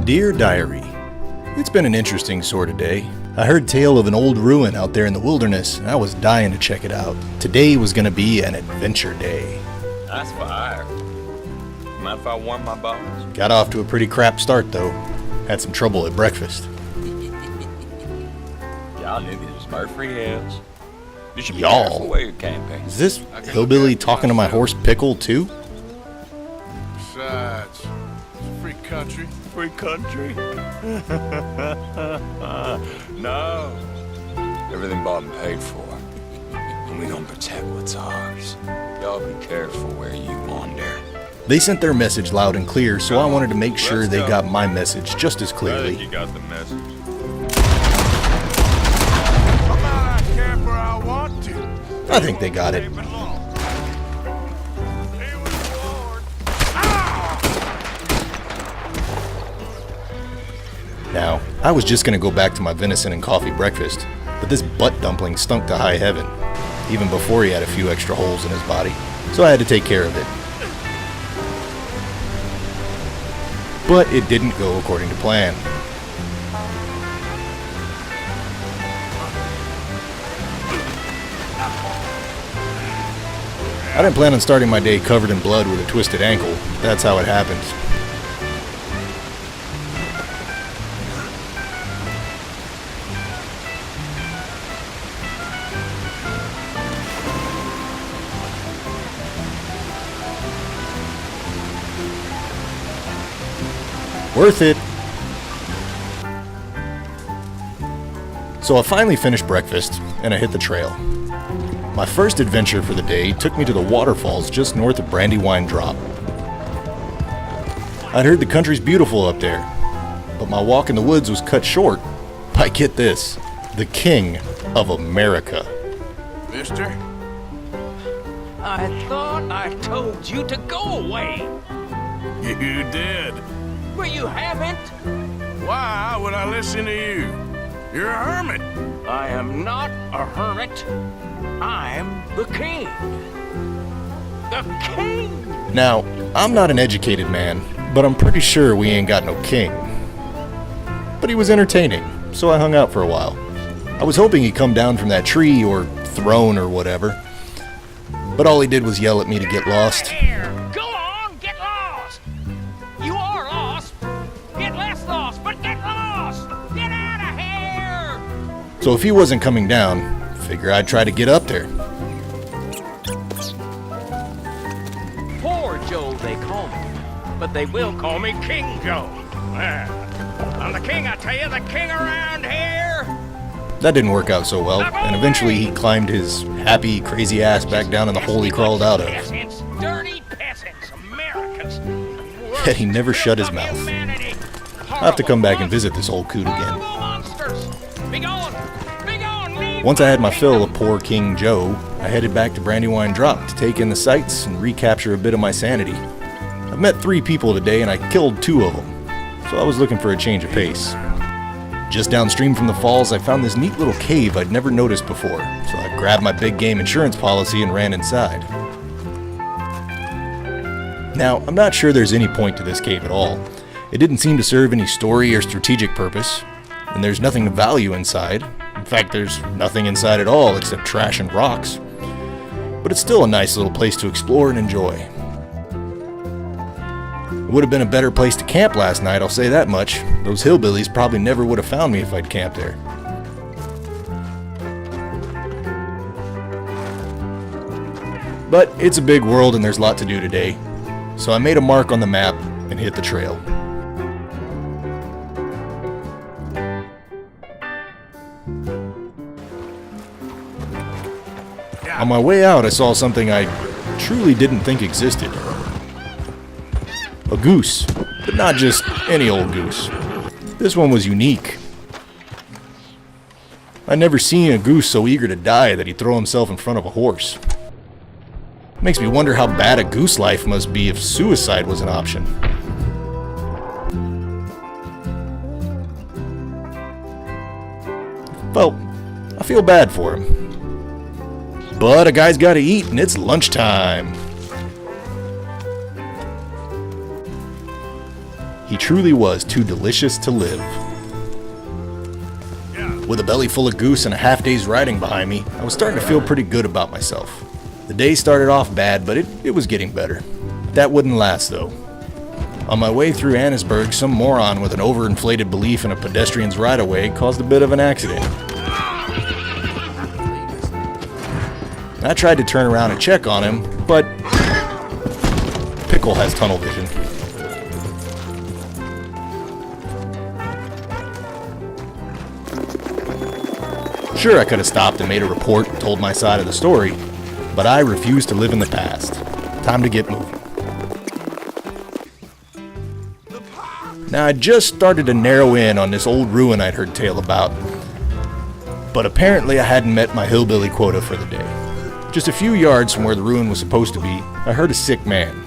Dear Diary, it's been an interesting sort of day. I heard tale of an old ruin out there in the wilderness, and I was dying to check it out. Today was gonna be an adventure day. That's fire. Mind if I warm my bones? Got off to a pretty crap start though. Had some trouble at breakfast. Y'all knew these was Murphy Hills. You should be Y'all? careful where you're camping. Is this hillbilly talking to my horse Pickle too? Besides, it's a free country. Free country? No. Everything bought and paid for. And we gonna protect what's ours. Y'all be careful where you wander. They sent their message loud and clear, so I wanted to make sure they got my message just as I think clearly. you got the message. I'm not a camper I want to. I think they got it. Leave it alone. He was Lord. Now, I was just gonna go back to my venison and coffee breakfast, but this butt dumpling stunk to high heaven, even before he had a few extra holes in his body, so I had to take care of it. But it didn't go according to plan. I didn't plan on starting my day covered in blood with a twisted ankle, but that's how it happened. Worth it. So I finally finished breakfast and I hit the trail. My first adventure for the day took me to the waterfalls just north of Brandywine Drop. I'd heard the country's beautiful up there, but my walk in the woods was cut short by, get this, the King of America. Mister? I thought I told you to go away. You did. But you haven't. Why would I listen to you? You're a hermit. I am not a hermit. I'm the king. The king! Now, I'm not an educated man, but I'm pretty sure we ain't got no king. But he was entertaining, so I hung out for a while. I was hoping he'd come down from that tree or throne or whatever, but all he did was yell at me to get lost. Here, go on, get lost. You are lost. Get less lost, but get lost. Get out of here. So if he wasn't coming down, figure I'd try to get up there. Poor Joe, they call me, but they will call me King Joe. I'm the king, I tell you, the king around here. That didn't work out so well, and eventually he climbed his happy, crazy ass back down in the hole he crawled out of. Peasants, dirty peasants, Americans. Yet he never shut his mouth. I'll have to come back and visit this old coot again. Once I had my fill of poor King Joe, I headed back to Brandywine Drop to take in the sights and recapture a bit of my sanity. I've met 3 people today and I killed 2 of them, so I was looking for a change of pace. Just downstream from the falls, I found this neat little cave I'd never noticed before, so I grabbed my big game insurance policy and ran inside. Now, I'm not sure there's any point to this cave at all. It didn't seem to serve any story or strategic purpose, and there's nothing to value inside. In fact, there's nothing inside at all except trash and rocks. But it's still a nice little place to explore and enjoy. It would have been a better place to camp last night, I'll say that much. Those hillbillies probably never would have found me if I'd camped there. But it's a big world and there's a lot to do today, so I made a mark on the map and hit the trail. On my way out, I saw something I truly didn't think existed. A goose, but not just any old goose. This one was unique. I'd never seen a goose so eager to die that he'd throw himself in front of a horse. Makes me wonder how bad a goose life must be if suicide was an option. Well, I feel bad for him. But a guy's gotta eat and it's lunchtime. He truly was too delicious to live. With a belly full of goose and a half day's riding behind me, I was starting to feel pretty good about myself. The day started off bad, but it was getting better. That wouldn't last though. On my way through Annisburg, some moron with an overinflated belief in a pedestrian's right-of-way caused a bit of an accident. I tried to turn around and check on him, but Pickle has tunnel vision. Sure, I could have stopped and made a report and told my side of the story, but I refuse to live in the past. Time to get moving. Now, I just started to narrow in on this old ruin I'd heard tale about, but apparently I hadn't met my hillbilly quota for the day. Just a few yards from where the ruin was supposed to be, I heard a sick man.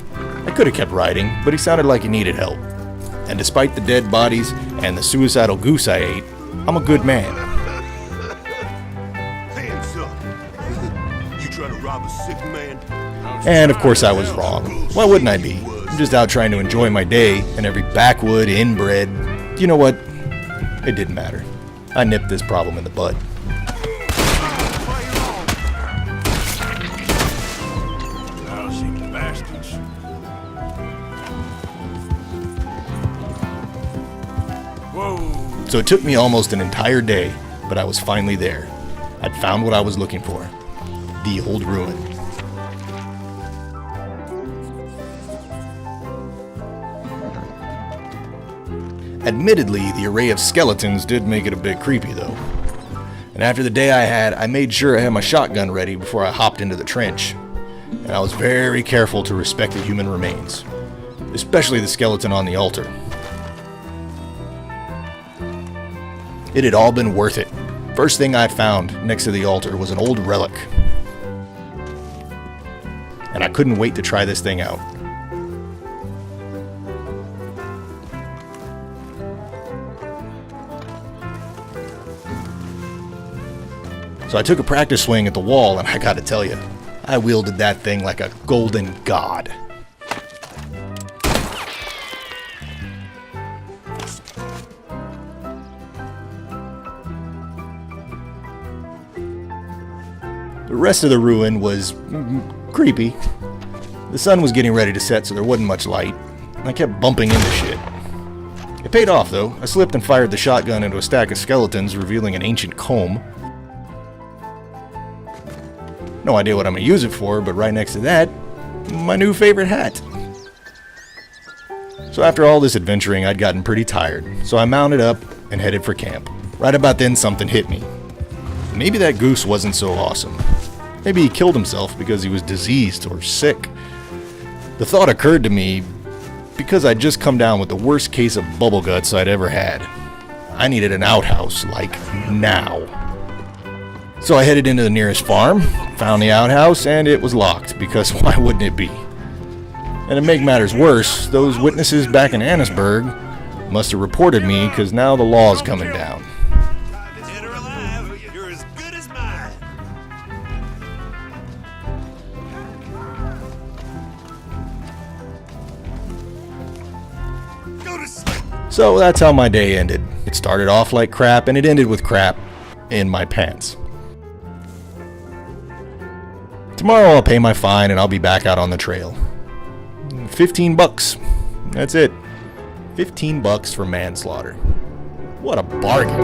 I could have kept riding, but he sounded like he needed help. And despite the dead bodies and the suicidal goose I ate, I'm a good man. Hands up. You trying to rob a sick man? And of course I was wrong. Why wouldn't I be? I'm just out trying to enjoy my day, and every backwood, inbred... You know what? It didn't matter. I nipped this problem in the bud. Lousy bastards. Whoa. So it took me almost an entire day, but I was finally there. I'd found what I was looking for. The old ruin. Admittedly, the array of skeletons did make it a bit creepy though. And after the day I had, I made sure I had my shotgun ready before I hopped into the trench. And I was very careful to respect the human remains, especially the skeleton on the altar. It had all been worth it. First thing I found next to the altar was an old relic. And I couldn't wait to try this thing out. So I took a practice swing at the wall, and I gotta tell you, I wielded that thing like a golden god. The rest of the ruin was creepy. The sun was getting ready to set, so there wasn't much light. I kept bumping into shit. It paid off, though. I slipped and fired the shotgun into a stack of skeletons, revealing an ancient comb. No idea what I'm gonna use it for, but right next to that, my new favorite hat. So after all this adventuring, I'd gotten pretty tired, so I mounted up and headed for camp. Right about then, something hit me. Maybe that goose wasn't so awesome. Maybe he killed himself because he was diseased or sick. The thought occurred to me because I'd just come down with the worst case of bubble guts I'd ever had. I needed an outhouse, like now. So I headed into the nearest farm, found the outhouse, and it was locked, because why wouldn't it be? And to make matters worse, those witnesses back in Annisburg must have reported me, because now the law's coming down. Dead or alive, you're as good as mine. Go to sleep. So that's how my day ended. It started off like crap, and it ended with crap in my pants. Tomorrow I'll pay my fine and I'll be back out on the trail. $15. That's it. $15 for manslaughter. What a bargain.